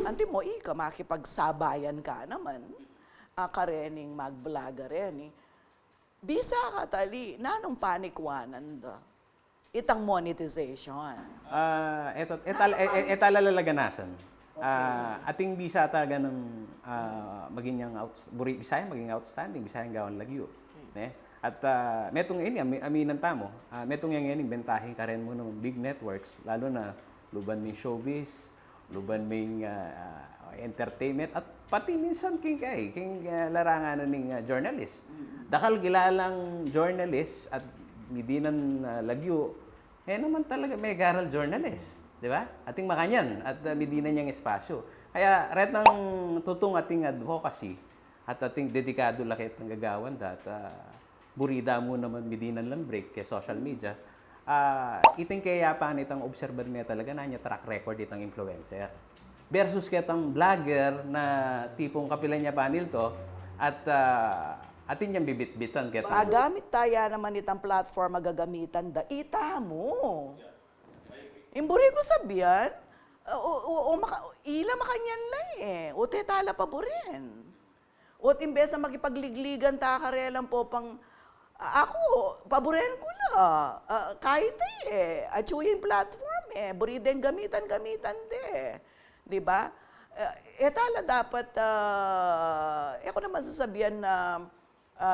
anti mo ika makipagsabayan ka naman. Karening mag-vlogger rin. Bisa ka tali, nanong panikwanan da? Itang monetization. Etalalaganasan. Ating bisa taga ng maging yang Bisaya maging outstanding, Bisaya gawan lagyo. Ne? At metong ini aminan tamo, metong yang ini bentahin ka rin mo ng big networks, lalo na luban may showbiz, luban may entertainment, at pati minsan king larangan ning journalist. Dakal gilalang journalist at midinan lagyo, naman talaga may garal journalist. Di ba? Ating makanyan at midinan niyang espasyo. Kaya ret ng tutong ating advocacy at ating dedikado lakit ng gagawan at burida mo naman midinan lang break kay social media. Iting kaya pa itang observer niya talaga na niya track record itang influencer. Versus kitang vlogger na tipong kapilan niya panil to at atin niyang bibit-bitan. Gamit tayo naman itang platform magagamitan da ita mo. Imburi ko sabihan, ila makanyan lang o tetala pa burin. O imbes na makipagligligan ta karelang po pang, ako, paboren ko na. Kahit at yung platform burideng gamitan de. Di ba? Etala dapat, ako naman sasabihan na,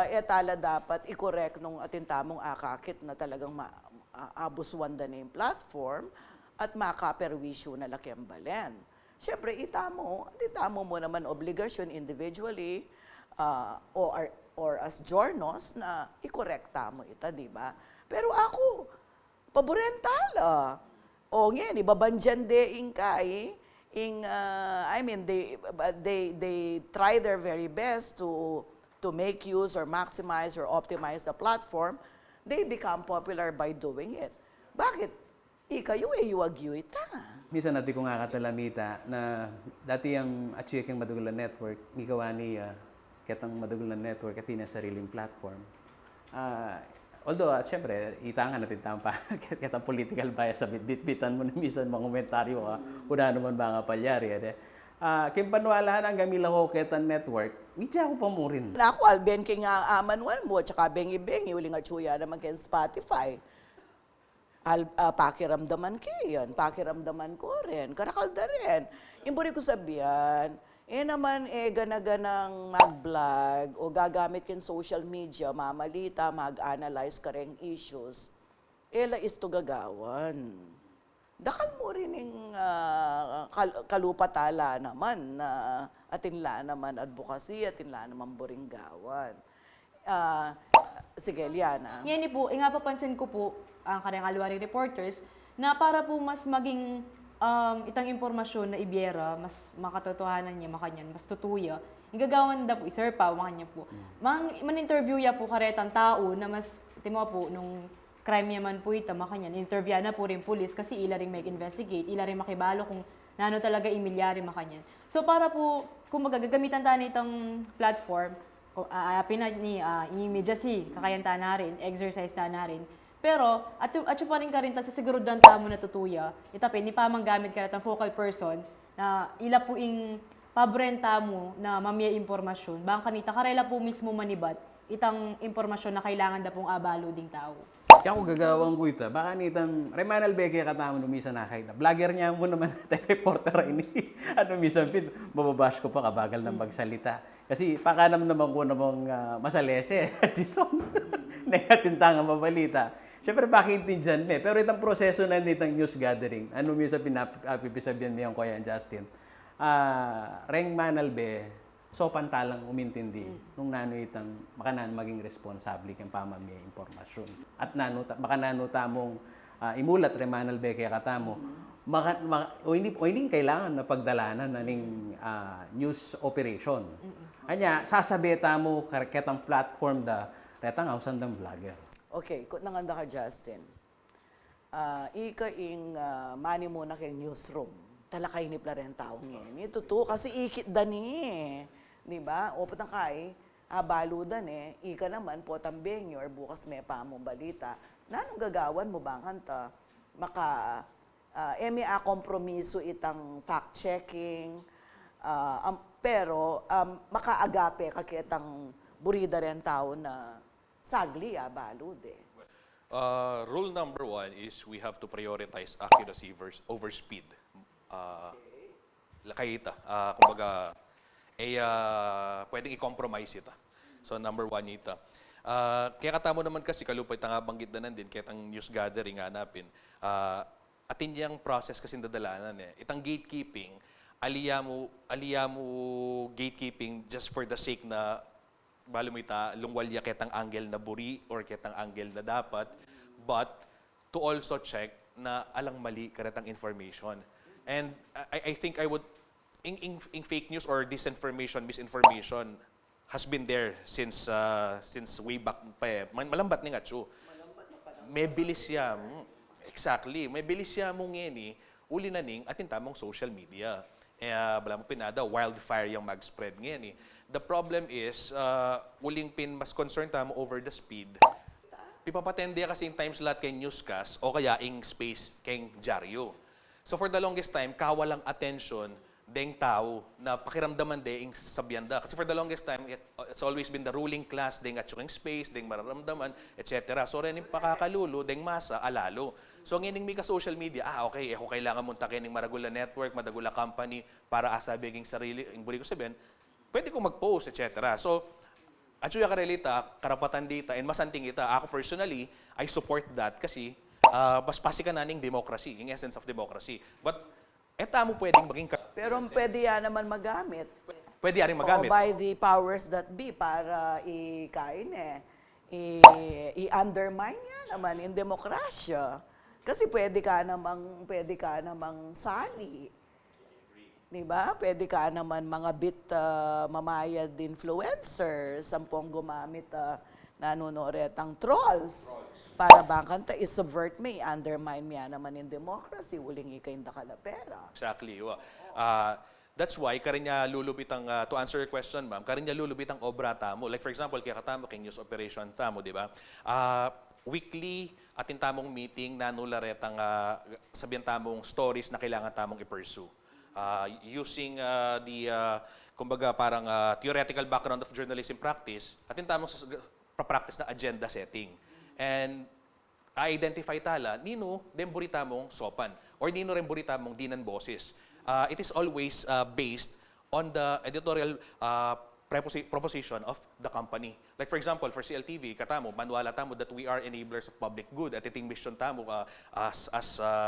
etala dapat i-correct nung atin tamong akakit na talagang abuswan da na yung platform at makaperwisyo na lakembalen. Siyempre, itamo mo naman obligasyon individually or as journos na i-correcta mo ita, di ba? Pero ako, paborentala. O ngayon, ibabandyan de ingkay, they try their very best to make use or maximize or optimize the platform. They become popular by doing it. Bakit? Ikayo yuwagyo ita. Minsan natin kung kakatalamita na dati ang Achieving Madugulan Network, ikaw ni kitang Madugulan Network at na sariling platform. Although, siyempre, itangan natin tampa kitang political bias sa bitbitan mo na minsan mga komentaryo ka, kung ano man ba nga palyari. Kimpanwala ang gamila ko kitang network, medya ako pamurin. Ako, alben king amanwan mo, tsaka bengi-bengi, uli nga tsuya naman kay Spotify. Pakiramdaman kayo, pakiramdaman ko rin, karakalda rin. Imburi ko sabihan, naman ganaganang mag-vlog o gagamit kin social media, mamalita, mag-analyze ka rin issues, is to gagawan. Dakal mo rin yung kalupatala naman na atinla naman advocacy, atinla naman buringgawan. Sige, Liana. Yan po, nga papansin ko po, ang kanyang alwari reporters, na para po mas maging itang impormasyon na ibiera, mas makatotohanan niya, makanyan, mas tutuya, igagawan da po, Sir Pao, makanya po. Man-interview ya po karetang tao na mas, timo po, nung crime yaman po ita, makanyan, interview na po rin pulis kasi ila rin mag-investigate, ila rin makibalo kung nano talaga imilyari makanyan. So para po, kung magagamitan tayo nitong platform, i-immediacy, kakayan ta na rin, exercise ta na rin. Pero, at pa rin ka rin, sa siguro dan ta mo natutuya, itapin, ni pa gamit ka rin ang focal person, na ila po ing pabrenta mo na mamaya impormasyon, bang kanita, karela po mismo manibat, itang impormasyon na kailangan na pong abalo ding tao. Kaya ako gagawang ko ito. Baka nitang Remanal Beke katamo numisa nakakita. Vlogger niya mo naman tayo reporter ini. Ano minsan pin, bababash ko pa kabagal ng magsalita. Kasi pakanam naman ko namang masalese. Jison. Negatintangan mabalita. Siyempre pakiintindihan me. Pero itang proseso na nitang news gathering. Ano minsan pinapisabihan niya ko yan, Justin. Reng Manalbe, so pantalang umintindi nung nano itang makanan maging responsable kang pamamaya impormasyon. At baka nanuta mong imulat Remanal Beke katamo, hindi kailangan na pagdalanan naning news operation. Anya, sasabeta mo ketang platform da retang ausan ng vlogger. Okay, kung nanganda ka, Justin, ika ing mani mo na kay newsroom. Talakay ni rin taong yan. Ito to, kasi ikit dani. Di ba? O patang kay, baludan ika naman po tambeng or bukas may pa mo balita. Nanong gagawan mo bang maka kompromiso itang fact-checking, Pero makaagape kakitang burida rin tao na sagli, balud eh. Rule number 1 is we have to prioritize accuracy over speed. Kaya kumbaga, pwedeng i-compromise ita. So number 1 ita. Kaya katamo naman kasi kalupay nga banggit na din, kaya tang news gathering hanapin. Atin yung process kasi dadalanan eh. Itang gatekeeping, aliya mo gatekeeping just for the sake na balo mo ita, lungwalya ketang angle na buri or ketang angle na dapat, but to also check na alang mali karetang information. And I think I would, in fake news or disinformation, misinformation, has been there since way back pa eh. Malambat ni nga, Chu. May bilis siya. Exactly. May bilis siya mong ngeni, uli na ning atin tamang social media. Bala mo pinada, wildfire yung mag-spread ngayon eh. The problem is, uling mas concerned tamo over the speed. Pipapatende kasi yung time slot kay newscast o kaya ing space kay dyaryo. So for the longest time, kawalang attention deng tao na pakiramdaman deng sabyanda. Kasi for the longest time, it's always been the ruling class deng atsuking space, deng mararamdaman, etc. So rin yung pakakalulo, deng masa, alalo. So ang ining mika social media, okay, ako kailangan munta kayo ng maragula network, madagula company para asabi ng sarili, yung buli ko sabihin, pwede ko mag-post, etc. So, atsuya karelita, karapatan dita, and masanting ita. Ako personally, I support that kasi paspasi ka na ng democracy, yung essence of democracy. But, mo pwedeng maging... Pero pwede yan naman magamit. Pwede yan magamit. O by the powers that be para i-undermine yan naman in demokrasya. Kasi pwede ka namang sali. Diba? Pwede ka naman mga mamayad influencers, sampung gumamit nanonoretang trolls. Para bangkanta, i-subvert may, undermine miya naman in democracy, uling ikay kalapera. Exactly. That's why, karinya lulubit ang, to answer your question, ma'am, karinya lulubit ang obra tamo. Like for example, kaya katamo kay news operation tamo, di ba? Weekly, atin tamong meeting, nanularetang sabihan tamong stories na kailangan tamong i-pursue. Using kumbaga parang theoretical background of journalism practice, atin tamong practice na agenda setting. And identify tala, nino den burita mong sopan or nino rin burita mong dinan boses. It is always based on the editorial proposition of the company. Like for example, for CLTV, katamo, manuala tamo that we are enablers of public good at iting mission tamo as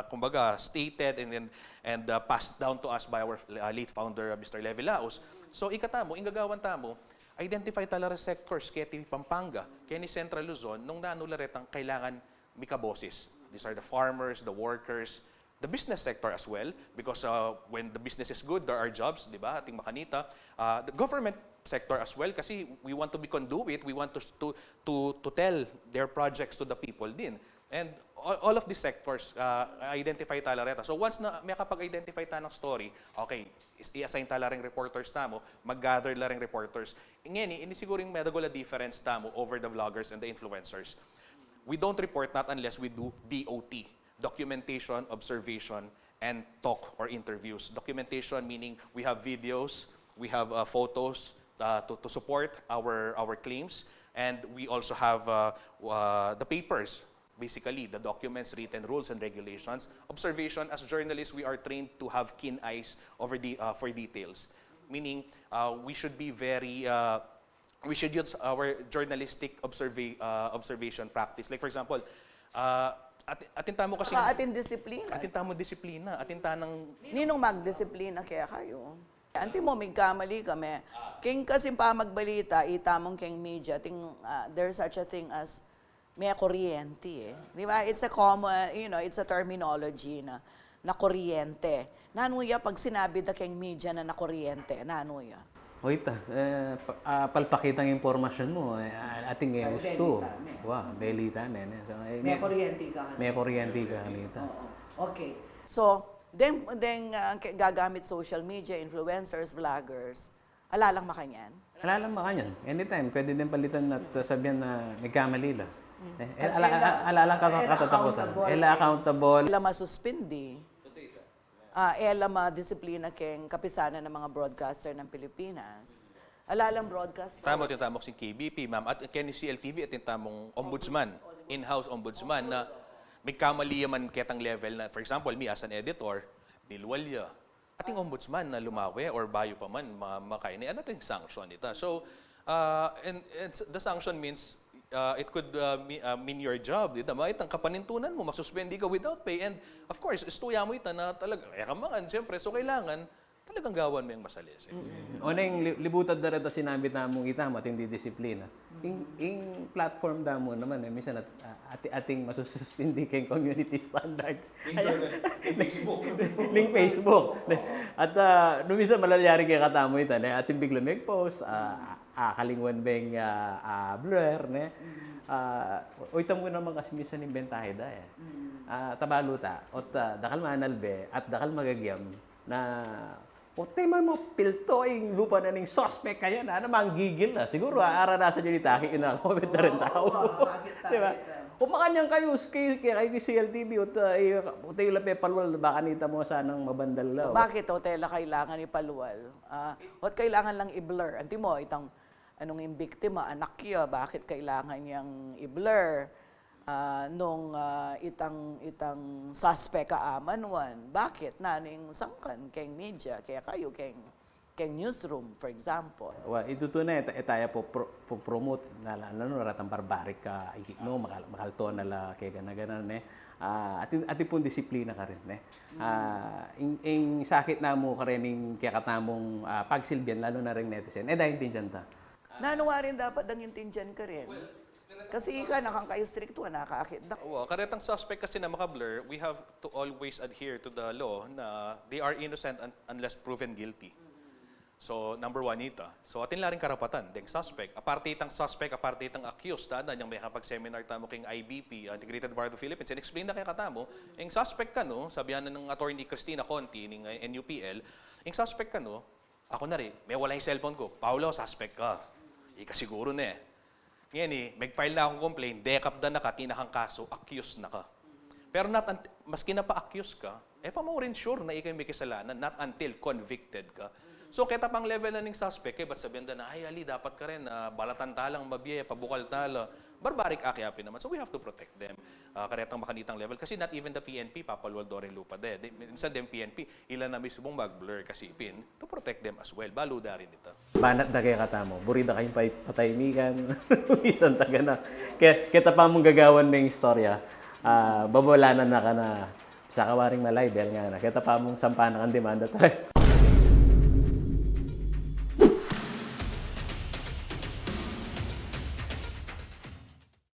kumbaga stated and passed down to us by our late founder Mr. Levi Laos. So ikatamo, ingagawan tamo, identify talaga sectors kaya TV Pampanga, kaya ni Central Luzon, nung nanularetang kailangan mikaboses. These are the farmers, the workers, the business sector as well, because when the business is good, there are jobs, di ba, ating makanita. The government sector as well, kasi we want to be conduit, we want to tell their projects to the people din. And all of these sectors identify talareta. So once na may kapag-identify ta ng story, okay, i-assign tala ring reporters tamo, mag-gather la ring reporters. Ngeni, ini siguro yung medagula difference tamo over the vloggers and the influencers. We don't report that unless we do DOT, documentation, observation, and talk or interviews. Documentation meaning we have videos, we have photos to support our claims, and we also have the papers, basically the documents, written rules and regulations. Observation, as journalists, we are trained to have keen eyes for details. Meaning, we should be we should use our journalistic observation practice. Like for example, atin tamo kasi... Atin disiplina. Atin tamo disiplina. Atin tanang... Ninong magdisiplina kaya kayo? Anti mo, may kamali kami. King kasi pa magbalita, itamong king media, there's such a thing as may kuryente eh. Di ba? It's a common, it's a terminology na kuryente. Nanuya, pag sinabi da king media na kuryente, nanuya. Oita, palpakitang impormasyon mo, ating gusto. Wow, belita na. So, May kuryente ka. May kuryente ka kanita. Okay. So, then gagamit social media, influencers, vloggers, alalang makanyan. Alalang makanyan. Anytime, pwede din palitan at sabihan na nagkamali lang. Alalang katatakutan. Accountable. Wala masuspindi. Ela disiplina keng kapisanan ng mga broadcaster ng Pilipinas. Alalang broadcaster. Tamo tintamok si KBP, ma'am, at kani CLTV at tintamong ombudsman, in-house ombudsman na may kamali man ketang level na, for example, me as an editor, nilwalya. Ating ombudsman na lumawi or bayo pa man makaini, ano ating sanction ita. So, and the sanction means it could mean your job. Dito, itang kapanintunan mo, magsuspendi ka without pay. And of course, istuya mo ita na talaga, kamangan, siyempre, so kailangan, talagang gawan mo yung masalis. O na yung libutad na rin sinabi na mong itama, hindi disiplina. Yung platform na mo naman, minsan ating masususpindi kay community standard. Link Facebook. At minsan malalyari kay katamo ito, ating bigla may post, kalingwan beng blur, o ito mo naman kasi minsan yung bentahe dahil. Tabaluta, at dakal manalbe, at dakal magagyam, na o tema mo pilto yung lupa na ning suspect kaya na namang gigil na. Siguro aranasan nyo ni Taki na comment na rin tao. Di ba? Umakanyang kayo kay CLTV o tayo lape palwal baka nita mo sanang mabandal law. Bakit hotela kailangan ipaluwal? What kailangan lang i-blur? Anti mo, itang anong yung biktima, anak niya, bakit kailangan niyang i-blur? Nung itang suspect kaamanwan. Bakit? Naning sangkan keng media, kaya kayo keng newsroom, for example. Well, ito na tayo po promote na ratang barbaric ka no makalto na la kay gana-gana ati pun disiplina ka rin ing sakit na mo ka rin kaya katamong pagsilbihan lalo na ring netizen dahil tindihan ta. Nanuwa rin dapat ang intindihan ka rin. Kasi ika nakang-stricto nakaakit na. Well, karetang suspect kasi na makablur, we have to always adhere to the law na they are innocent unless proven guilty. So, number one ito. So, atin lang rin karapatan, deng suspect. Aparte itang suspect, aparte itang accused, yung may kapag-seminar tamo king IBP, Integrated Bar of the Philippines, and explain na kay katamo, yung suspect ka, no, sabihan na ng attorney Cristina Conti, ng NUPL, yung suspect ka, no, ako na rin, may wala yung cellphone ko, Paulo, suspect ka. Ika siguro na Ngayon mag-file na akong complaint, dekap na ka, tinakang kaso, accused na ka. Pero maski na pa-accused ka, pa mo rin sure na ikay may kasalanan, not until convicted ka. So, kita pang level na ng suspect, ba't sabihan na, ay, Ali, dapat ka rin, balatan talang mabiya, pabukal tala. Barbaric akyapin naman. So, we have to protect them. Karetang makanitang level. Kasi not even the PNP, papalwal do rin lupa de. Minsan din PNP, ilan na mismong mag-blur kasi ipin to protect them as well. Baluda rin ito. Banat na kaya katamo. Burida kayong pataymikan. Isang taga na. Kaya pa mong gagawan ng istorya, babalanan na ka na sa kawaring na libel nga na. Kaya pa mong sampanan ang demanda tayo.